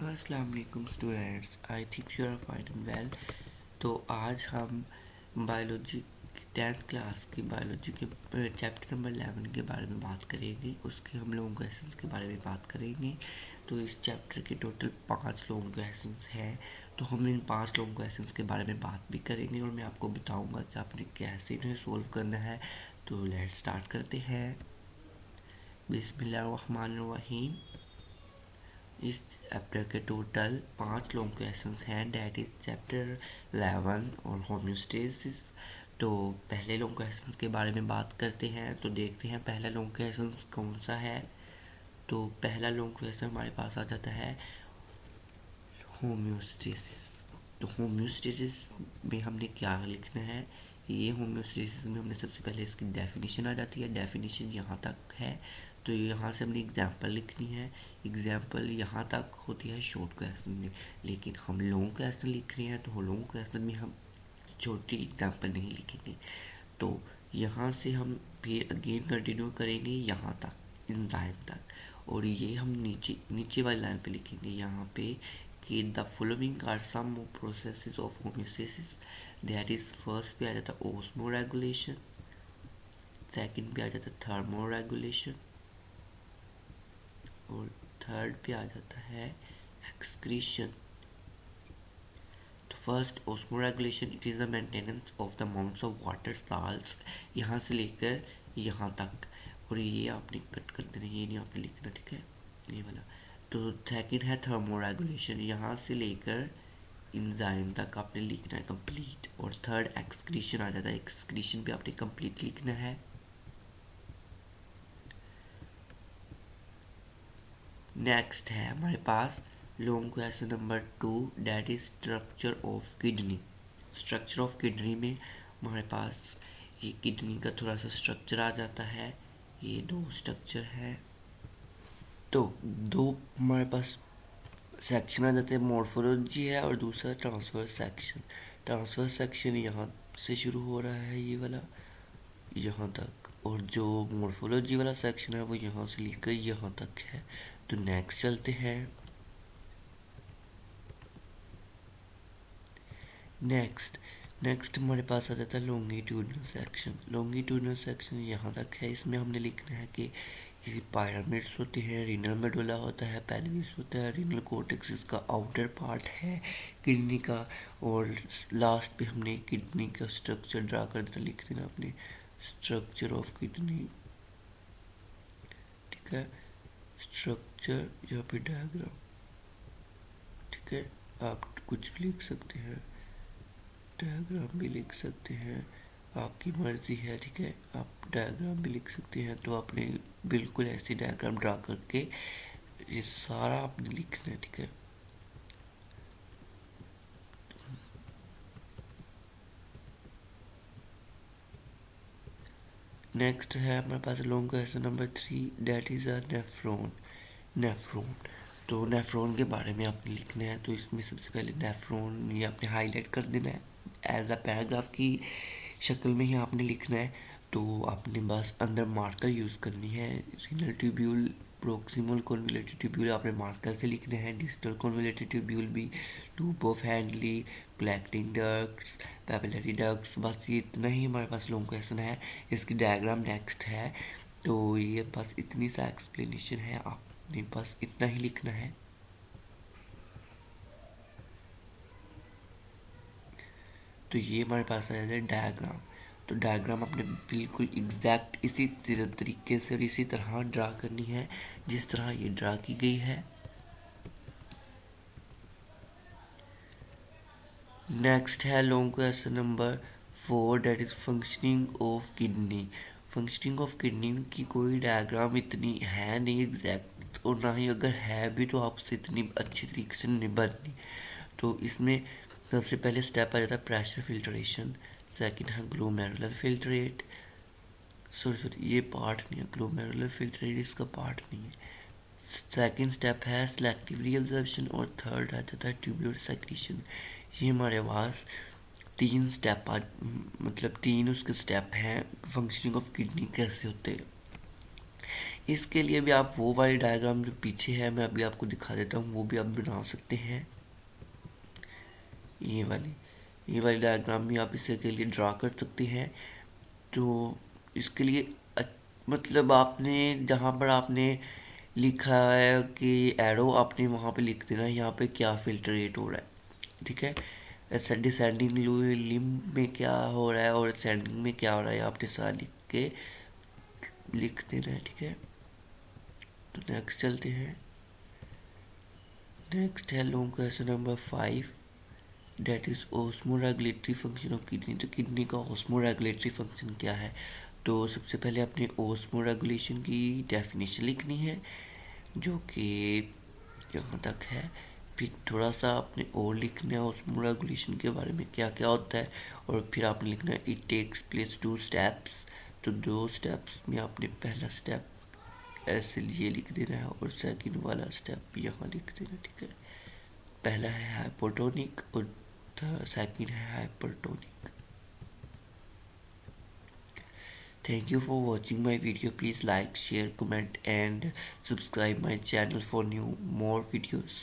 अस्सलाम वालेकुम students, I think you are fine and well. तो आज हम बायोलॉजी 10th क्लास की बायोलॉजी के चैप्टर नंबर 11 के बारे में बात करेंगे। उसके हम लोगों क्वेश्चंस के बारे में बात करेंगे। तो इस चैप्टर के टोटल 5 लोगों क्वेश्चंस हैं, तो हम इन 5 लोगों क्वेश्चंस के बारे में बात भी करेंगे और मैं आपको बताऊंगा कि आपने कैसे इन्हें सोल्व करना है। तो लेट्स स्टार्ट करते हैं। बिस्मिल्लाहिर्रहमानिर्रहीम। इस चैप्टर के टोटल 5 लॉन्ग क्वेश्चंस हैं, डैट इज चैप्टर 11 और होम्योस्टेसिस। तो पहले लॉन्ग क्वेश्चंस के बारे में बात करते हैं। तो देखते हैं पहला लॉन्ग क्वेश्चन कौन सा है। तो पहला लॉन्ग क्वेश्चन हमारे पास आ जाता है होम्योस्टेसिस। तो होम्योस्टेसिस में हमने क्या लिखना है, ये होम्योस्टेसिस में हमने सबसे पहले इसकी डेफिनेशन आ जाती है। डेफिनेशन यहाँ तक है, तो यहाँ से हमने एग्जाम्पल लिखनी है। एग्जाम्पल यहाँ तक होती है शॉर्ट क्वेश्चन में, लेकिन हम लॉन्ग क्वेश्चन लिख रहे हैं तो लॉन्ग क्वेश्चन में हम छोटी एग्जाम्पल नहीं लिखेंगे। तो यहाँ से हम फिर अगेन कंटिन्यू करेंगे यहाँ तक, एंजाइम तक, और ये हम नीचे नीचे वाली लाइन पे लिखेंगे यहाँ पे कि the following are some processes of homeostasis. That is first पे आ जाता है ओस्मो रेगुलेशन, सेकंड पे आ जाता है थर्मो रेगुलेशन, और थर्ड पे आ जाता है एक्सक्रीशन। तो first osmo regulation, it is the maintenance of the amounts of water salts, यहाँ से लेकर यहाँ तक। और ये आपने कट कर देना, ये नहीं आपने लिखना, ठीक है, ये वाला। तो सेकंड है थर्मो रेगुलेशन, यहाँ से लेकर इंजाइम तक आपने लिखना है कंप्लीट। और थर्ड एक्सक्रीशन आ जाता है, एक्सक्रीशन पे आपने कंप्लीट लिखना है। नेक्स्ट है हमारे पास long question number 2, that is structure of kidney. Structure of kidney में हमारे पास ये किडनी का थोड़ा सा स्ट्रक्चर आ जाता है। ये 2 स्ट्रक्चर है, तो 2 हमारे पास सेक्शन आ जाते हैं। मॉर्फोलॉजी है और दूसरा ट्रांसफर सेक्शन। ट्रांसफर सेक्शन यहाँ से शुरू हो रहा है, ये वाला यहाँ तक, और जो मॉर्फोलॉजी वाला सेक्शन है वो यहाँ से लेकर यहाँ तक है। तो नेक्स्ट चलते हैं। नेक्स्ट हमारे पास आ जाता है लॉन्गिट्यूडनल सेक्शन। लॉन्गिट्यूडनल सेक्शन यहाँ तक है। इसमें हमने लिखना है कि ये पायरामिड्स होते हैं, रीनल मेडुला होता है, पेल्विस होता है, रीनल कॉर्टेक्स इसका आउटर पार्ट है किडनी का, और लास्ट पे हमने किडनी का स्ट्रक्चर ड्रा कर देना, लिख देना अपने स्ट्रक्चर ऑफ किडनी, ठीक है। स्ट्रक्चर यहाँ पे डायग्राम, ठीक है, आप कुछ भी लिख सकते हैं, डायग्राम भी लिख सकते हैं, आपकी मर्जी है, ठीक है। आप डायग्राम भी लिख सकते हैं। तो आपने बिल्कुल ऐसी डायग्राम ड्रा करके ये सारा आपने लिखना है, ठीक है। नेक्स्ट है हमारे पास long question number 3, that is a nephron. Nephron, तो नेफ्रॉन के बारे में आपने लिखना है। तो इसमें सबसे पहले नेफ्रॉन ये आपने हाईलाइट कर देना है, एज अ पैराग्राफ की शक्ल में ही आपने लिखना है। तो आपने बस अंदर मार्कर यूज़ करनी है। Renal tubule, proximal convoluted tubule आपने मार्कर से लिखने हैं, डिस्टल कॉन्वोल्यूटेड ट्यूब्यूल भी, loop of Henle, collecting ducts, papillary ducts. बस ये इतना ही हमारे पास लॉन्ग क्वेश्चन है। इसकी डायग्राम नेक्स्ट है। तो ये बस इतनी सा एक्सप्लेनेशन है, आपने बस इतना ही लिखना है। तो ये हमारे पास आ जाता है डायग्राम। तो डायग्राम आपने बिल्कुल एग्जैक्ट इसी तरीके से और इसी तरह ड्रा करनी है जिस तरह ये ड्रा की गई है। नेक्स्ट है long question number 4, that is functioning of kidney. Functioning of kidney की कोई डायग्राम इतनी है नहीं एग्जैक्ट, और ना ही अगर है भी तो आपसे इतनी अच्छी तरीके से नहीं बननी। तो इसमें सबसे पहले स्टेप आ जाता है प्रेशर फिल्ट्रेशन, सेकंड है ग्लोमेरुलर फिल्ट्रेट, सॉरी ये पार्ट नहीं है, ग्लोमेरुलर फिल्ट्रेट इसका पार्ट नहीं है। सेकंड स्टेप है सेलेक्टिव रीअब्जॉर्प्शन, और थर्ड आ जाता है ट्यूबुलर सेक्रीशन। ये हमारे पास 3 स्टेप मतलब 3 उसके स्टेप हैं फंक्शनिंग ऑफ किडनी कैसे होते हैं। इसके लिए भी आप वो वाली डायग्राम जो पीछे है मैं अभी आपको दिखा देता हूँ, वो भी आप बना सकते हैं। ये वाली डायग्राम भी आप इसके लिए ड्रा कर सकते हैं। तो इसके लिए मतलब आपने जहाँ पर आपने लिखा है कि एरो, आपने वहाँ पे लिख देना है यहाँ पे क्या फिल्टर रेट हो रहा है, ठीक है। ऐसा डिसेंडिंग लिम्ब में क्या हो रहा है और असेंडिंग में क्या हो रहा है, आपने सारा लिख देना है, ठीक है। तो नेक्स्ट चलते हैं। नेक्स्ट है long question number 5, that is osmoregulatory function of kidney. तो किडनी का ओस्मोरेगुलेटरी फंक्शन क्या है। तो सबसे पहले अपने ओस्मोरेगुलेशन की डेफिनेशन लिखनी है जो कि यहाँ तक है। फिर थोड़ा सा आपने और लिखना है ओस्मोरेगुलेशन के बारे में क्या क्या होता है, और फिर आपने लिखना है इट टेक्स प्लेस 2 स्टेप्स। तो 2 स्टेप्स में आपने पहला स्टेप ऐसे ये लिख देना है और सेकंड वाला स्टेप यहाँ लिख देना, ठीक है। पहला है हाइपोटोनिक और सेकंड है hypertonic. Thank you for watching my video. Please like, share, comment and subscribe my channel for more videos.